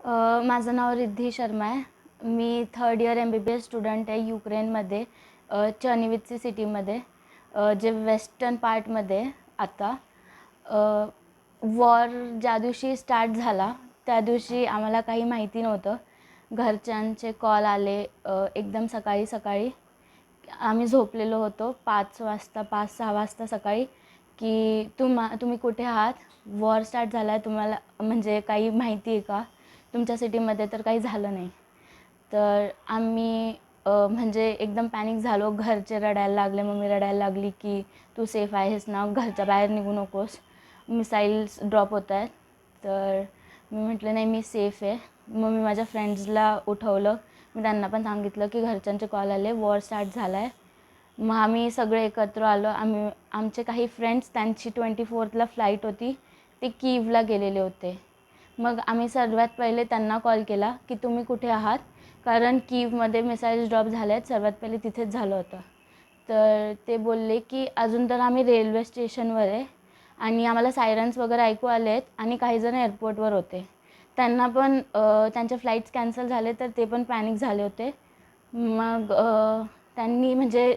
माझं नाव रिद्धी शर्मा आहे. मी third year MBBS student आहे युक्रेनमध्ये, चर्निवित्सी सिटीमध्ये, जे वेस्टर्न पार्टमध्ये आहे. आता वॉर ज्या दिवशी स्टार्ट झाला त्या दिवशी आम्हाला काही माहिती नव्हतं. घरच्यांचे कॉल आले एकदम सकाळी सकाळी. आम्ही झोपलेलो होतो 5-6 वाजता सकाळी, की तुम्ही कुठे आहात, वॉर स्टार्ट झाला आहे, तुम्हाला म्हणजे काही माहिती आहे का, तुमच्या सिटीमध्ये तर काही झालं नाही. तर आम्ही म्हणजे एकदम पॅनिक झालो. घरचे रडायला लागले, मम्मी रडायला लागली की तू सेफ आहेस ना, घरच्या बाहेर निघू नकोस, मिसाईल्स ड्रॉप होत आहेत. तर मी म्हटलं नाही, मी सेफ आहे. मग मी माझ्या फ्रेंड्सला उठवलं. मी त्यांना पण सांगितलं की घरच्यांचे कॉल आले, वॉर स्टार्ट झाला आहे. मग आम्ही सगळे एकत्र आलो. आमचे काही फ्रेंड्स, त्यांची 24ला फ्लाईट होती, ते कीवला गेलेले होते. मग आम्ही सर्वात पहिले त्यांना कॉल केला की तुम्ही कुठे आहात, कारण कीवमध्ये मिसाईल्स ड्रॉप झाले आहेत. सर्वात पहिले तिथेच झालं होतं. तर ते बोलले की अजून तर आम्ही रेल्वे स्टेशनवर आहे आणि आम्हाला सायरन्स वगैरे ऐकू आले आहेत आणि काहीजण एअरपोर्टवर होते. त्यांना पण त्यांचे फ्लाईट्स कॅन्सल झाले, तर ते पण पॅनिक झाले होते. मग त्यांनी म्हणजे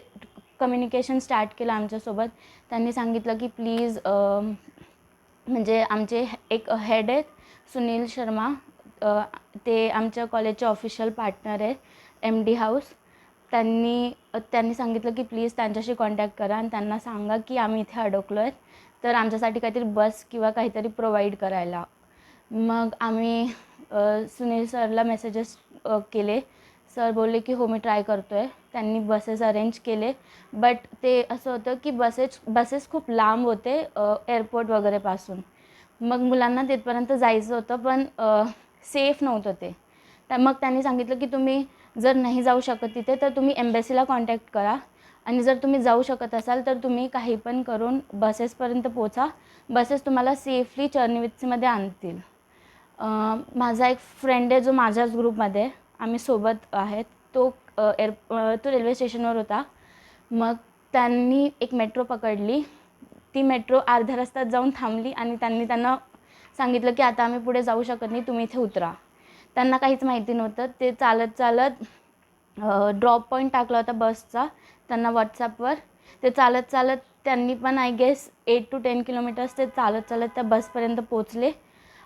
कम्युनिकेशन स्टार्ट केलं आमच्यासोबत. त्यांनी सांगितलं की प्लीज, म्हणजे आमचे एक हेड आहेत सुनील शर्मा, ते आमच्या कॉलेजचे ऑफिशियल पार्टनर आहे MD हाऊस. त्यांनी सांगितलं की प्लीज त्यांच्याशी कॉन्टॅक्ट करा आणि त्यांना सांगा की आम्ही इथे अडकलो आहेत, तर आमच्यासाठी काहीतरी बस किंवा काहीतरी प्रोव्हाइड करायला. मग आम्ही सुनील सरला मेसेजेस केले. सर बोलले की हो, मी ट्राय करतो आहे. त्यांनी बसेस अरेंज केले, बट ते असं होतं की बसेस खूप लांब होते एअरपोर्ट वगैरेपासून. मग मुलांना तिथपर्यंत जायचं होतं, पण सेफ नव्हतं ते. तर मग त्यांनी सांगितलं की तुम्ही जर नाही जाऊ शकत तिथे, तर तुम्ही एम्बॅसीला कॉन्टॅक्ट करा आणि जर तुम्ही जाऊ शकत असाल तर तुम्ही काही पण करून बसेसपर्यंत पोचा. बसेस तुम्हाला सेफली चर्निवित्सीमध्ये आणतील. माझा एक फ्रेंड आहे जो माझ्याच ग्रुपमध्ये आहे, आम्ही सोबत आहेत. तो रेल्वे स्टेशनवर होता. मग त्यांनी एक मेट्रो पकडली. ती मेट्रो अर्ध्या रस्त्यात जाऊन थांबली आणि त्यांना सांगितलं की आता आम्ही पुढे जाऊ शकत नाही, तुम्ही इथे उतरा. त्यांना काहीच माहिती नव्हतं. ते चालत चालत ड्रॉप पॉईंट टाकला होता बसचा त्यांना व्हॉट्सॲपवर. ते चालत चालत त्यांनी पण आय गेस 8 to 10 किलोमीटर्स ते चालत चालत त्या बसपर्यंत पोचले.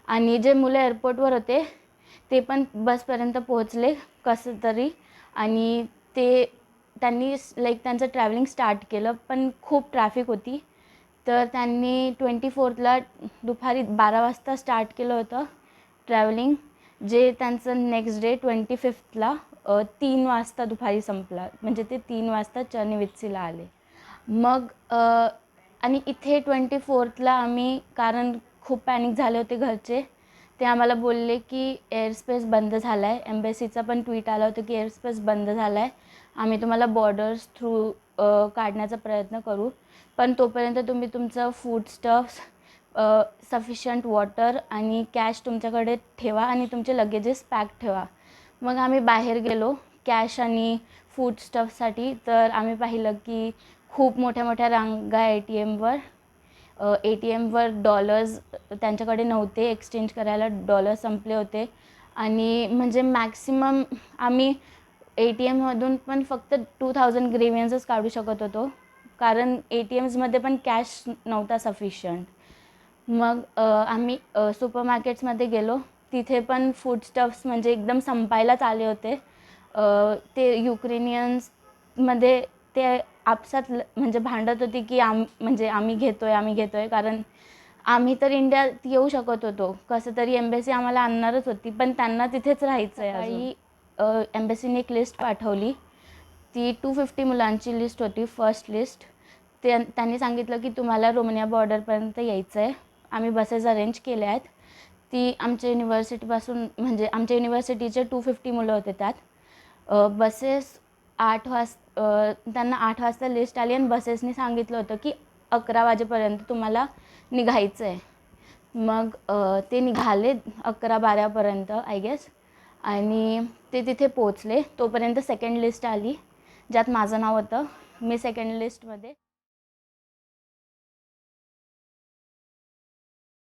आणि जे मुलं एअरपोर्टवर होते ते पण बसपर्यंत पोहोचले कसं तरी. आणि त्यांनी त्यांचं ट्रॅव्हलिंग स्टार्ट केलं, पण खूप ट्रॅफिक होती. तर त्यांनी 24ला दुपारी 12 वाजता स्टार्ट केलं होतं ट्रॅव्हलिंग, जे त्यांचं नेक्स्ट डे 25ला 3 वाजता दुपारी संपला. म्हणजे ते 3 वाजता चर्निवित्सीला आले. मग आणि इथे 24ला आम्ही, कारण खूप पॅनिक झाले होते घरचे, ते आम्हाला बोलले की एअरस्पेस बंद झाला आहे. एम्बॅसीचा पण ट्विट आला होता की एअरस्पेस बंद झाला आहे, आम्ही तुम्हाला बॉर्डर्स थ्रू काढण्याचा प्रयत्न करू, पण तोपर्यंत तुम्ही तुमचं फूड स्टफ्स, सफिशियंट वॉटर आणि कॅश तुमच्याकडे ठेवा आणि तुमचे लगेजेस पॅक ठेवा. मग आम्ही बाहेर गेलो कॅश आणि फूड स्टफसाठी. तर आम्ही पाहिलं की खूप मोठ्या मोठ्या रांगा ATMवर डॉलर्स त्यांच्याकडे नव्हते, एक्सचेंज करायला डॉलर संपले होते. आणि म्हणजे मॅक्सिमम आम्ही ATMमधून पण फक्त 2000 ग्रेव्हियन्सच काढू शकत होतो, कारण ATMsमध्ये पण कॅश नव्हता सफिशियंट. मग आम्ही सुपरमार्केट्समध्ये गेलो. तिथे पण फूड स्टफ्स म्हणजे एकदम संपायलाच आले होते. ते युक्रेनियन्समध्ये ते आपसात म्हणजे भांडत होती की आम्ही घेतो आहे, कारण आम्ही तर इंडियात येऊ शकत होतो, कसं तरी एम्बॅसी आम्हाला आणणारच होती, पण त्यांना तिथेच राहायचं आहे. आणि एम्बॅसीने एक लिस्ट पाठवली. ती 250 मुलांची लिस्ट होती, फर्स्ट लिस्ट. त्यांनी सांगितलं की तुम्हाला रोमानिया बॉर्डरपर्यंत यायचं आहे. आम्ही बसेस अरेंज केल्या आहेत. ती आमच्या युनिव्हर्सिटीपासून, म्हणजे आमच्या युनिव्हर्सिटीचे 250 मुलं होते त्यात. बसेस त्यांना 8 वाजता लिस्ट आली आणि बसेसनी सांगितलं होतं की 11 वाजेपर्यंत तुम्हाला निघायचं आहे. मग ते निघाले 11-12पर्यंत आय गेस, आणि ते तिथे पोचले. तोपर्यंत सेकंड लिस्ट आली, ज्यात माझं नाव होतं. मी सेकंड लिस्टमध्ये